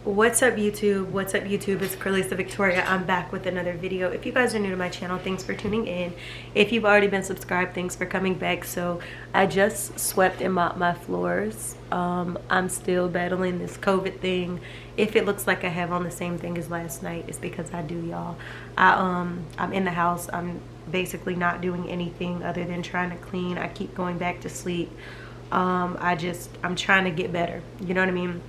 What's up YouTube? What's up YouTube? It's Carlisa Victoria. I'm back with another video. If you guys are new to my channel, thanks for tuning in. If you've already been subscribed, thanks for coming back. So I just swept and mopped my floors. I'm still battling this COVID thing. If it looks like I have on the same thing as last night, it's because I do, y'all. I'm in the house. I'm basically not doing anything other than trying to clean. I keep going back to sleep. I'm trying to get better. You know what I mean?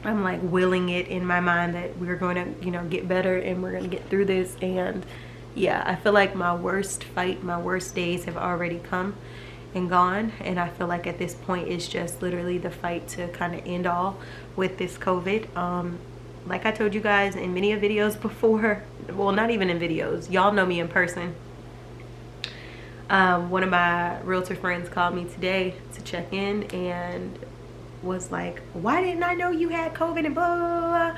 I'm like willing it in my mind that we're going to, get better and we're going to get through this. And yeah, I feel like my worst fight, my worst days have already come and gone. And I feel like at this point, it's just literally the fight to kind of end all with this COVID. Like I told you guys in many videos before, well, not even in videos, y'all know me in person. One of my realtor friends called me today to check in and was like, why didn't I know you had COVID and blah, blah, blah.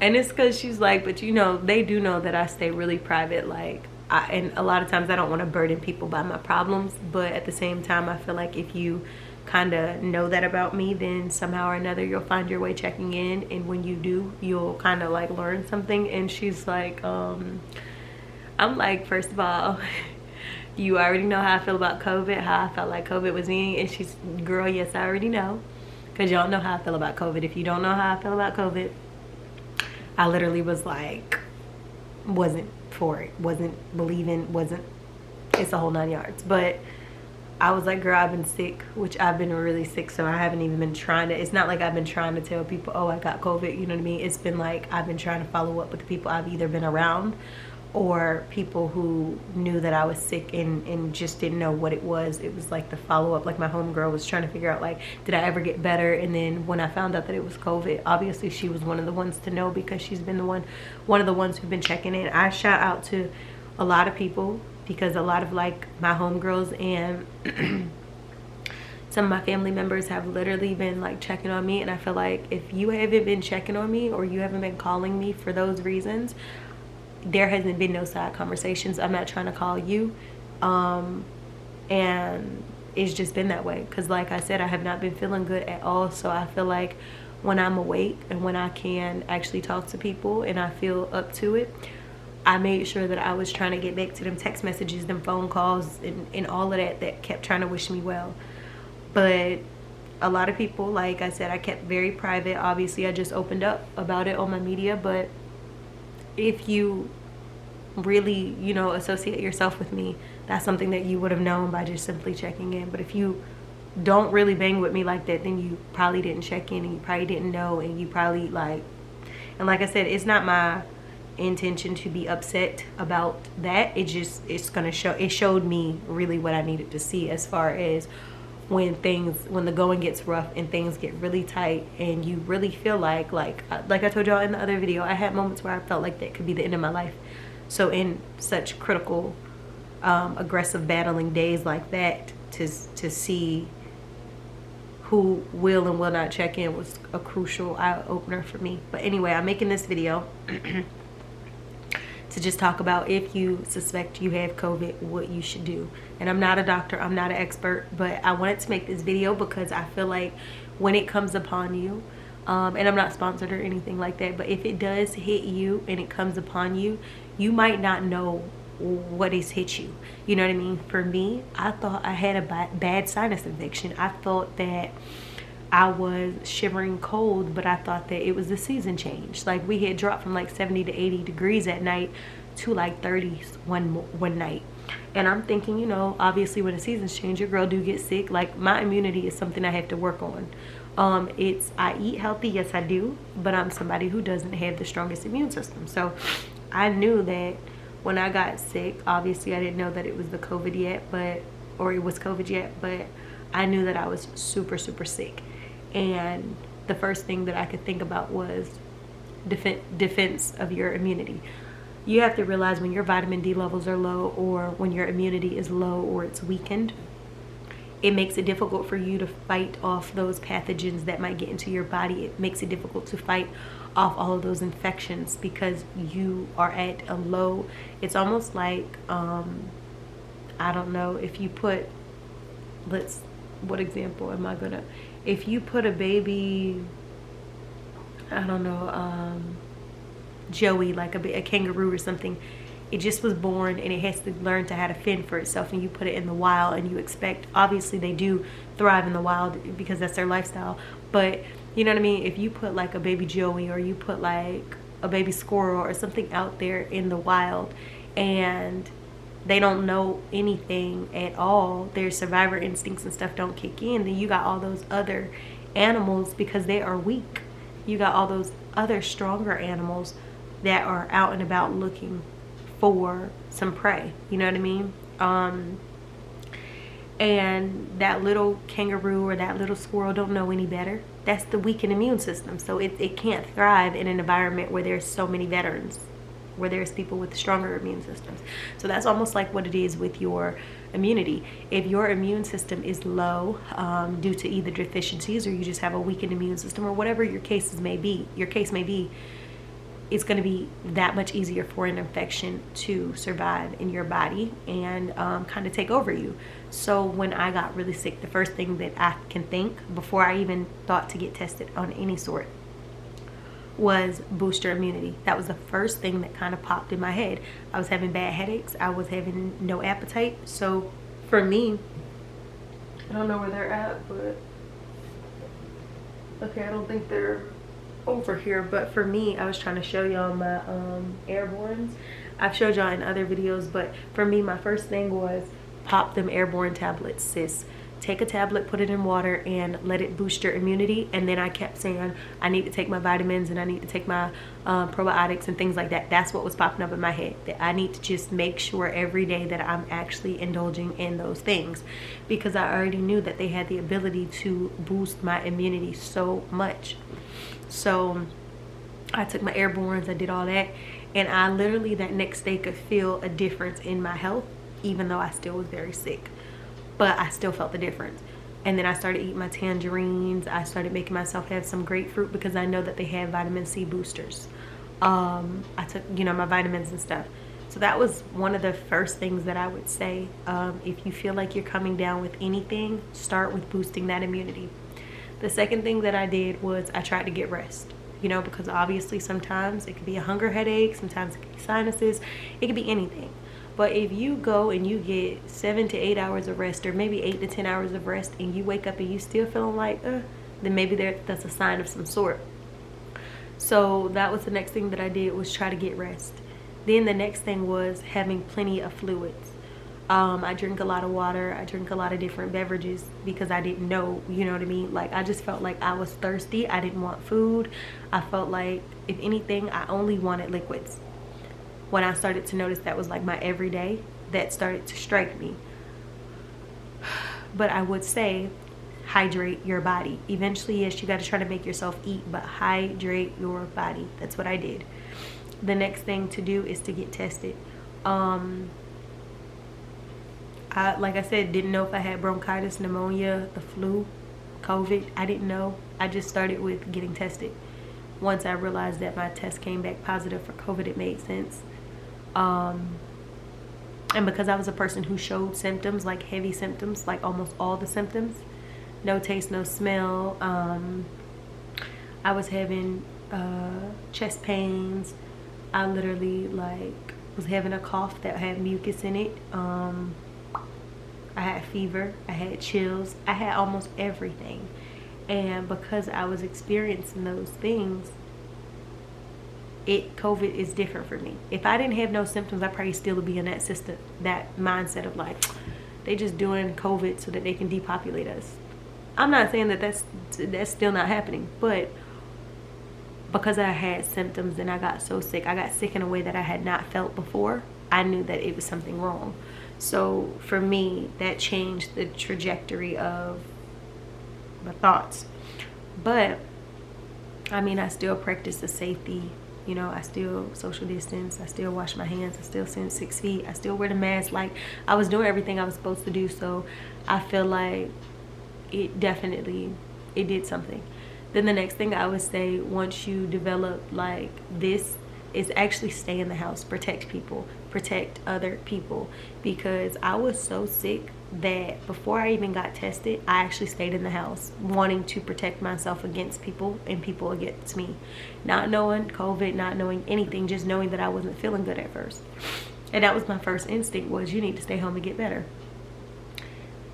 And it's because she's like, but they do know that I stay really private. Like, and a lot of times I don't want to burden people by my problems, but at the same time, I feel like if you kind of know that about me, then somehow or another you'll find your way checking in, and when you do, you'll kind of like learn something. And she's like, I'm like, first of all, you already know how I feel about COVID, how I felt like COVID was me. And she's, girl, yes, I already know. Because y'all know how I feel about COVID. If you don't know how I feel about COVID, I literally was like, wasn't for it, wasn't believing, it's a whole 9 yards. But I was like, girl, I've been sick, which I've been really sick, so I haven't even been trying to, it's not like I've been trying to tell people, oh, I got COVID, you know what I mean? It's been like, I've been trying to follow up with the people I've either been around or people who knew that I was sick and just didn't know what it was. It was like the follow-up, like my homegirl was trying to figure out, like, did I ever get better? And then when I found out that it was COVID, obviously she was one of the ones to know because she's been one of the ones who've been checking in. I shout out to a lot of people because a lot of like my homegirls and some of my family members have literally been like checking on me. And I feel like if you haven't been checking on me or you haven't been calling me for those reasons, there hasn't been no side conversations. I'm not trying to call you. And it's just been that way. Because like I said, I have not been feeling good at all. So I feel like when I'm awake and when I can actually talk to people and I feel up to it, I made sure that I was trying to get back to them text messages, them phone calls, and all of that kept trying to wish me well. But a lot of people, like I said, I kept very private. Obviously, I just opened up about it on my media, but if you really, associate yourself with me, that's something that you would have known by just simply checking in. But if you don't really bang with me like that, then you probably didn't check in and you probably didn't know, and you probably and like I said, it's not my intention to be upset about that. It showed me really what I needed to see as far as when the going gets rough and things get really tight and you really feel like I told y'all in the other video, I had moments where I felt like that could be the end of my life. So in such critical aggressive battling days like that, to see who will and will not check in was a crucial eye-opener for me. But anyway, I'm making this video to just talk about, if you suspect you have COVID, what you should do. And I'm not a doctor, I'm not an expert, but I wanted to make this video because I feel like when it comes upon you, and I'm not sponsored or anything like that, but if it does hit you and it comes upon you, you might not know what has hit you. You know what I mean? For me, I thought I had a bad sinus infection. I thought that I was shivering cold, but I thought that it was the season change. Like, we had dropped from like 70 to 80 degrees at night to like 30s one night. And I'm thinking, obviously when the seasons change, your girl do get sick. Like, my immunity is something I have to work on. I eat healthy, yes I do, but I'm somebody who doesn't have the strongest immune system. So I knew that when I got sick, obviously I didn't know that it was COVID yet, but I knew that I was super, super sick. And the first thing that I could think about was defense of your immunity. You have to realize when your vitamin D levels are low, or when your immunity is low or it's weakened, it makes it difficult for you to fight off those pathogens that might get into your body. It makes it difficult to fight off all of those infections because you are at a low. It's almost like, I don't know, if you put, what example am I gonna, if you put a baby, I don't know, joey, like a kangaroo or something. It just was born and it has to learn to how to fend for itself, and you put it in the wild and you expect, obviously they do thrive in the wild because that's their lifestyle, but you know what I mean, if you put like a baby joey or you put like a baby squirrel or something out there in the wild and they don't know anything at all, their survivor instincts and stuff don't kick in, then you got all those other animals, because they are weak, you got all those other stronger animals that are out and about looking for some prey, you know what I mean? And that little kangaroo or that little squirrel don't know any better. That's the weakened immune system, so it can't thrive in an environment where there's so many veterans, where there's people with stronger immune systems. So that's almost like what it is with your immunity. If your immune system is low due to either deficiencies or you just have a weakened immune system or whatever your case may be, it's going to be that much easier for an infection to survive in your body and kind of take over you. So when I got really sick, the first thing that I can think before I even thought to get tested on any sort was booster immunity. That was the first thing that kind of popped in my head. I was having bad headaches. I was having no appetite. So for me, I don't know where they're at, but okay, I don't think they're over here, but for me, I was trying to show y'all my airbornes. I've showed y'all in other videos, but for me, my first thing was pop them airborne tablets, sis. Take a tablet, put it in water, and let it boost your immunity. And then I kept saying I need to take my vitamins and I need to take my probiotics and things like that. That's what was popping up in my head, that I need to just make sure every day that I'm actually indulging in those things, because I already knew that they had the ability to boost my immunity so much. So I took my airbornes, I did all that, and I literally that next day could feel a difference in my health, even though I still was very sick, but I still felt the difference. And then I started eating my tangerines. I started making myself have some grapefruit because I know that they have vitamin C boosters. I took, you know, my vitamins and stuff. So that was one of the first things that I would say. If you feel like you're coming down with anything, start with boosting that immunity. The second thing that I did was I tried to get rest, you know, because obviously sometimes it could be a hunger headache, sometimes it could be sinuses, it could be anything. But if you go and you get 7 to 8 hours of rest, or maybe 8 to 10 hours of rest, and you wake up and you still feeling like, then maybe that's a sign of some sort. So that was the next thing that I did, was try to get rest. Then the next thing was having plenty of fluids. I drink a lot of water. I drink a lot of different beverages because I didn't know, you know what I mean? Like, I just felt like I was thirsty. I didn't want food. I felt like, if anything, I only wanted liquids. When I started to notice that was like my everyday, that started to strike me. But I would say, hydrate your body. Eventually, yes, you got to try to make yourself eat, but hydrate your body. That's what I did. The next thing to do is to get tested. Like I said, didn't know if I had bronchitis, pneumonia, the flu, COVID. I didn't know. I just started with getting tested. Once I realized that my test came back positive for COVID, it made sense. And because I was a person who showed symptoms, like heavy symptoms, like almost all the symptoms, no taste, no smell. I was having chest pains. I literally was having a cough that had mucus in it. I had fever, I had chills, I had almost everything. And because I was experiencing those things, COVID is different for me. If I didn't have no symptoms, I probably still would be in that mindset of like, they just doing COVID so that they can depopulate us. I'm not saying that that's still not happening, but because I had symptoms and I got so sick, I got sick in a way that I had not felt before, I knew that it was something wrong. So for me, that changed the trajectory of my thoughts. But I mean, I still practice the safety, you know, I still social distance, I still wash my hands, I still stand 6 feet, I still wear the mask. Like, I was doing everything I was supposed to do. So I feel like it did something. Then the next thing I would say, once you develop like this, is actually stay in the house, protect people, protect other people, because I was so sick that before I even got tested, I actually stayed in the house wanting to protect myself against people and people against me, not knowing COVID, not knowing anything, just knowing that I wasn't feeling good at first. And that was my first instinct, was you need to stay home and get better.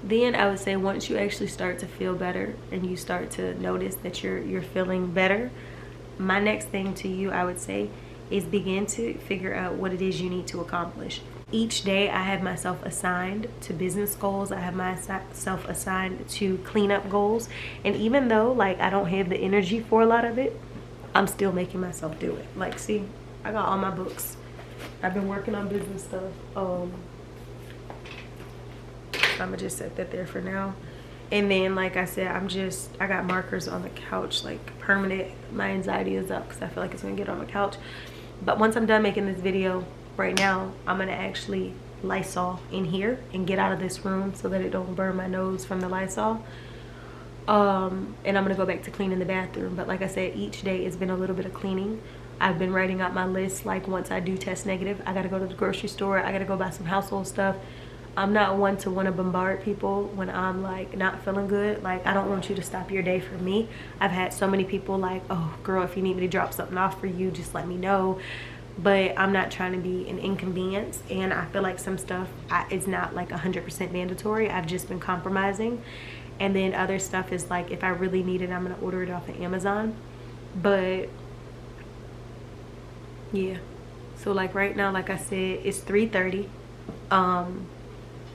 Then I would say once you actually start to feel better and you start to notice that you're feeling better, my next thing to you, I would say, is begin to figure out what it is you need to accomplish. Each day I have myself assigned to business goals. I have myself assigned to cleanup goals. And even though like I don't have the energy for a lot of it, I'm still making myself do it. Like, see, I got all my books. I've been working on business stuff. I'm gonna just set that there for now. And then, like I said, I got markers on the couch, like permanent. My anxiety is up because I feel like it's gonna get on the couch. But once I'm done making this video right now, I'm gonna actually Lysol in here and get out of this room so that it don't burn my nose from the Lysol. And I'm gonna go back to cleaning the bathroom. But like I said, each day it's been a little bit of cleaning. I've been writing out my list. Like, once I do test negative, I gotta go to the grocery store. I gotta go buy some household stuff. I'm not one to want to bombard people when I'm like not feeling good. Like, I don't want you to stop your day for me. I've had so many people like, oh girl, if you need me to drop something off for you, just let me know. But I'm not trying to be an inconvenience, and I feel like some stuff is not like 100% mandatory. I've just been compromising. And then other stuff is like, if I really need it, I'm gonna order it off of Amazon. But yeah, so like right now, like I said, it's 3:30.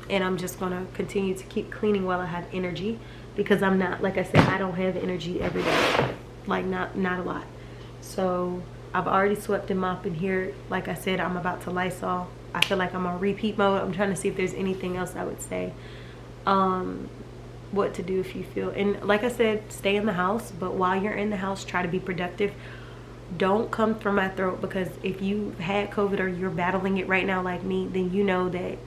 And I'm just gonna continue to keep cleaning while I have energy, because I'm not, like I said, I don't have energy every day, like not a lot. So I've already swept and mopped in here. Like I said, I'm about to Lysol. I feel like I'm on repeat mode. I'm trying to see if there's anything else I would say what to do if you feel, and like I said, stay in the house, but while you're in the house, try to be productive. Don't come for my throat, because if you had COVID or you're battling it right now like me, then you know that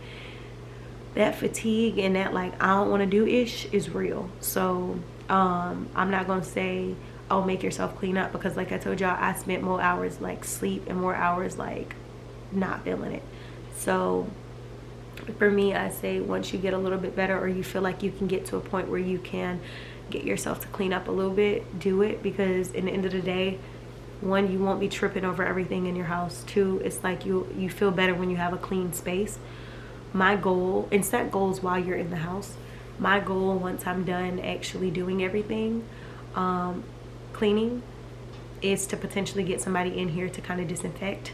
fatigue and that like I don't want to do ish is real. So I'm not gonna say, oh, make yourself clean up, because like I told y'all, I spent more hours like sleep and more hours like not feeling it. So for me, I say once you get a little bit better, or you feel like you can get to a point where you can get yourself to clean up a little bit, do it, because in the end of the day, one, you won't be tripping over everything in your house. Two, it's like you feel better when you have a clean space. My goal, and set goals while you're in the house. My goal, once I'm done actually doing everything, cleaning, is to potentially get somebody in here to kind of disinfect.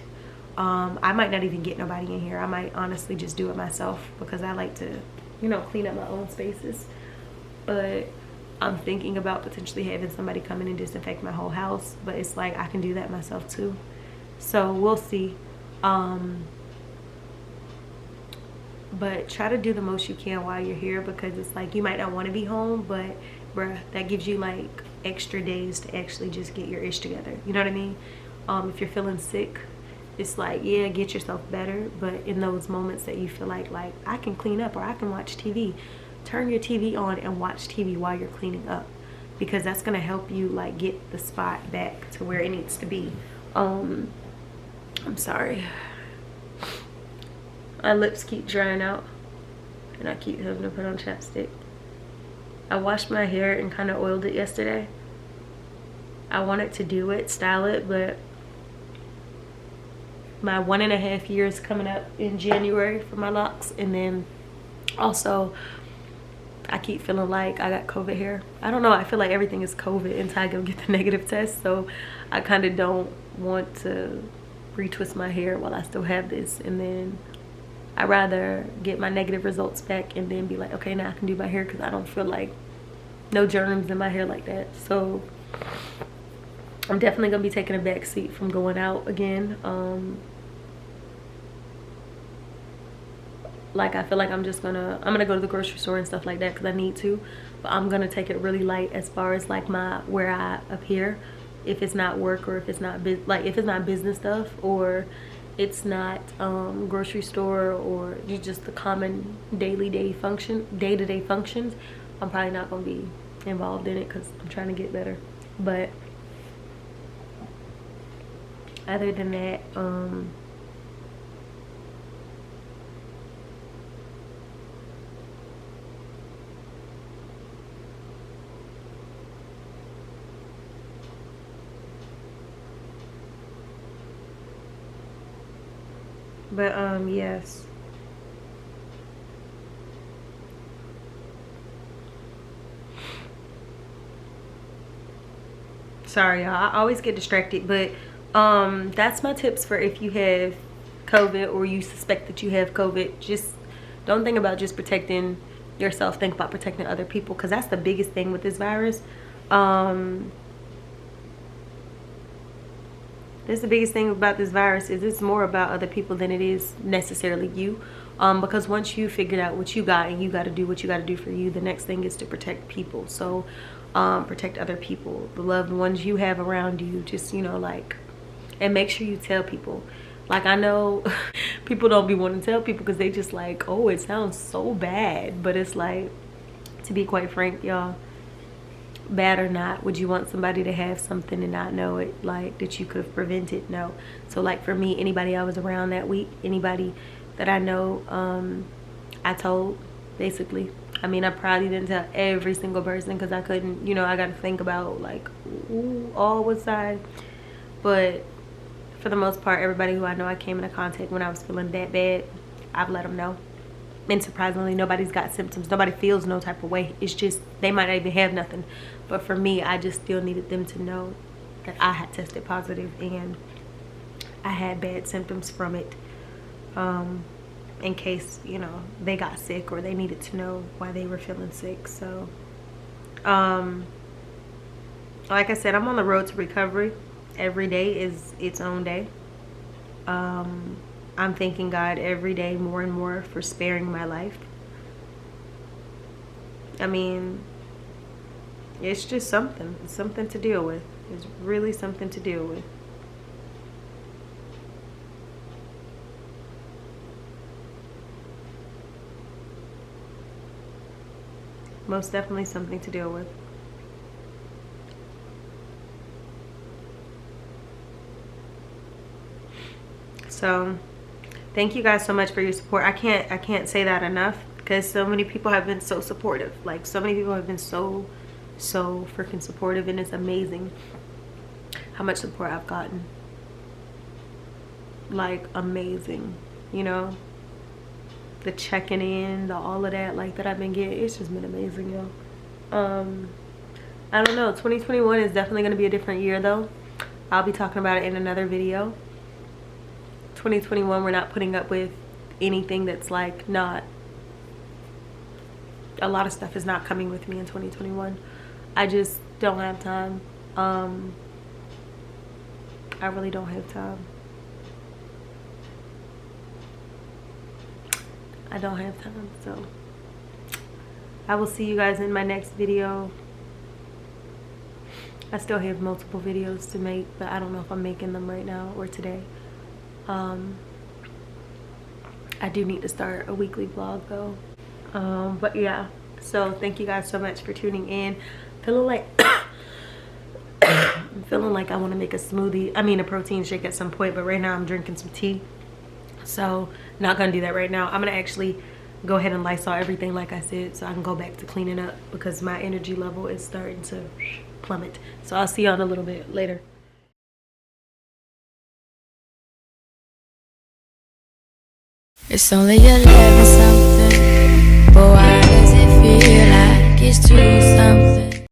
I might not even get nobody in here. I might honestly just do it myself, because I like to, you know, clean up my own spaces. But I'm thinking about potentially having somebody come in and disinfect my whole house, but it's like I can do that myself too. So we'll see. But try to do the most you can while you're here, because it's like you might not want to be home, but bruh, that gives you like extra days to actually just get your ish together. You know what I mean? If you're feeling sick, it's like, yeah, get yourself better, but in those moments that you feel like I can clean up or I can watch TV, turn your TV on and watch TV while you're cleaning up, because that's gonna help you like get the spot back to where it needs to be. I'm sorry, my lips keep drying out and I keep having to put on chapstick. I washed my hair and kind of oiled it yesterday. I wanted to do it, style it, but my 1.5 years coming up in January for my locks, and then also I keep feeling like I got COVID hair. I don't know, I feel like everything is COVID until I go get the negative test, so I kind of don't want to retwist my hair while I still have this, and then I'd rather get my negative results back and then be like, okay, now I can do my hair, because I don't feel like no germs in my hair like that. So I'm definitely gonna be taking a back seat from going out again. Like I feel like I'm gonna go to the grocery store and stuff like that, because I need to, but I'm gonna take it really light as far as like where I appear, if it's not work, or if it's not if it's not business stuff, or it's not grocery store, or just the common day-to-day functions. I'm probably not gonna be involved in it, because I'm trying to get better. But other than that, But yes. Sorry y'all, I always get distracted. But that's my tips for if you have COVID or you suspect that you have COVID. Just don't think about just protecting yourself, think about protecting other people, because that's the biggest thing with this virus. That's the biggest thing about this virus, is it's more about other people than it is necessarily you. Because once you figured out what you got and you got to do what you got to do for you, the next thing is to protect people. So protect other people, the loved ones you have around you. Just, you know, like, and make sure you tell people. Like, I know people don't be wanting to tell people because they just like, oh, it sounds so bad. But it's like, to be quite frank, y'all, bad or not, would you want somebody to have something and not know it, like, that you could have prevented? No. So like for me, anybody I was around that week, anybody that I know, I told, basically. I mean, I probably didn't tell every single person because I couldn't, you know, I got to think about like, ooh, all what side. But for the most part, everybody who I know I came into contact when I was feeling that bad, I've let them know. And surprisingly, nobody's got symptoms. Nobody feels no type of way. It's just, they might not even have nothing. But for me, I just still needed them to know that I had tested positive and I had bad symptoms from it. In case, you know, they got sick or they needed to know why they were feeling sick. So, like I said, I'm on the road to recovery. Every day is its own day. I'm thanking God every day more and more for sparing my life. I mean, it's just something. It's something to deal with. It's really something to deal with. Most definitely something to deal with. So thank you guys so much for your support. I can't say that enough, because so many people have been so supportive. Like, so many people have been so freaking supportive, and it's amazing how much support I've gotten. Like, amazing, you know, the checking in, the all of that, like, that I've been getting. It's just been amazing, y'all. I don't know, 2021 is definitely going to be a different year though. I'll be talking about it in another video. 2021, we're not putting up with anything that's like not, a lot of stuff is not coming with me in 2021. I just don't have time. I really don't have time. I don't have time. So I will see you guys in my next video. I still have multiple videos to make, but I don't know if I'm making them right now or today. I do need to start a weekly vlog though. But yeah, so thank you guys so much for tuning in. Feeling like I'm feeling like I want to make a smoothie, I mean a protein shake at some point, but right now I'm drinking some tea, so not gonna do that right now. I'm gonna actually go ahead and Lysol everything like I said, so I can go back to cleaning up, because my energy level is starting to plummet. So I'll see y'all in a little bit later. It's only 11 something.